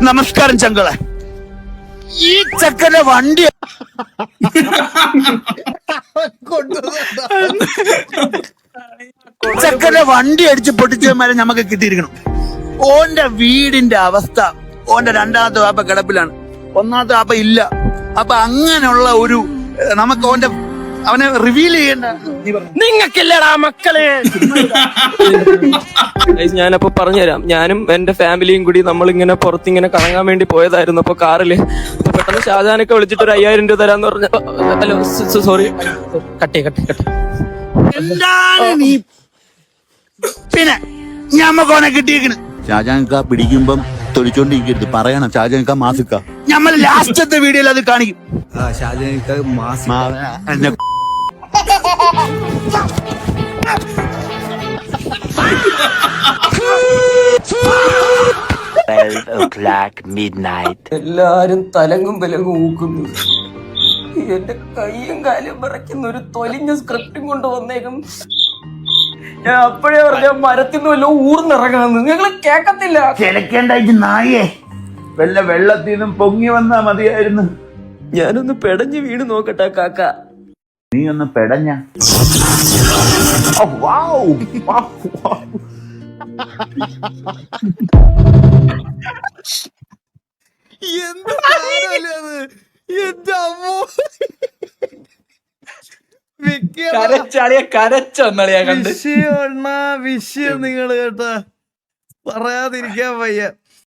നമസ്കാരം ചങ്കളെ. ഈ ചക്കന്റെ വണ്ടി ചക്കന്റെ വണ്ടി അടിച്ച് പൊട്ടിച്ചമാരെ നമുക്ക് കിട്ടിയിരിക്കണം. ഓന്റെ വീടിന്റെ അവസ്ഥ, ഓന്റെ രണ്ടാമത്തെ വാപ്പ കിടപ്പിലാണ്, ഒന്നാമത്തെ വാപ്പ ഇല്ല. അപ്പൊ അങ്ങനെയുള്ള ഒരു നമുക്ക് അവനെ റിവീൽ ചെയ്യേണ്ട നിങ്ങൾക്കില്ലടാ മക്കളെ. ഞാനപ്പോ പറഞ്ഞുതരാം. ഞാനും എന്റെ ഫാമിലിയും കൂടി നമ്മളിങ്ങനെ പുറത്തിങ്ങനെ കറങ്ങാൻ വേണ്ടി പോയതായിരുന്നു. അപ്പൊ കാറില് പെട്ടെന്ന് ഷാജാനൊക്കെ വിളിച്ചിട്ട് ഒരു 5000 രൂപ തരാന്ന് പറഞ്ഞ. ഹലോ സോറി, കട്ടേ. എന്താണ് നീ? പിന്നെ ഞമ്മക്കോനെ കിട്ടിയിരിക്കണ്. ഷാജാൻക പിടിക്കുമ്പം തൊലിച്ചോണ്ടിരിക്കരുത്, പറയണം ഷാജാൻക മാസിക്ക. ഞമ്മൾ ലാസ്റ്റത്തെ വീഡിയോയിൽ അത് കാണിക്കും. എല്ലാരും തലങ്ങും വിലങ്ങും ഊക്കുന്നു. എന്റെ കൈയും കാലും വിറയ്ക്കുന്ന ഒരു തൊലിഞ്ഞ സ്ക്രിപ്റ്റും കൊണ്ട് വന്നേക്കും. ഞാൻ അപ്പോഴേ പറഞ്ഞ മരത്തിന്ന് വല്ല ഊർന്നിറങ്ങാന്ന്. നിങ്ങൾ കേക്കത്തില്ല. ചിലക്കേണ്ടായിട്ട് നായേ, വല്ല വെള്ളത്തിൽ നിന്നും പൊങ്ങി വന്നാ മതിയായിരുന്നു. ഞാനൊന്ന് പെടഞ്ഞു വീണ് നോക്കട്ടെ കാക്ക. നീ ഒന്ന് പെടഞ്ഞ. വിഷയം നിങ്ങള് കേട്ടാ പറയാതിരിക്കാൻ വയ്യ.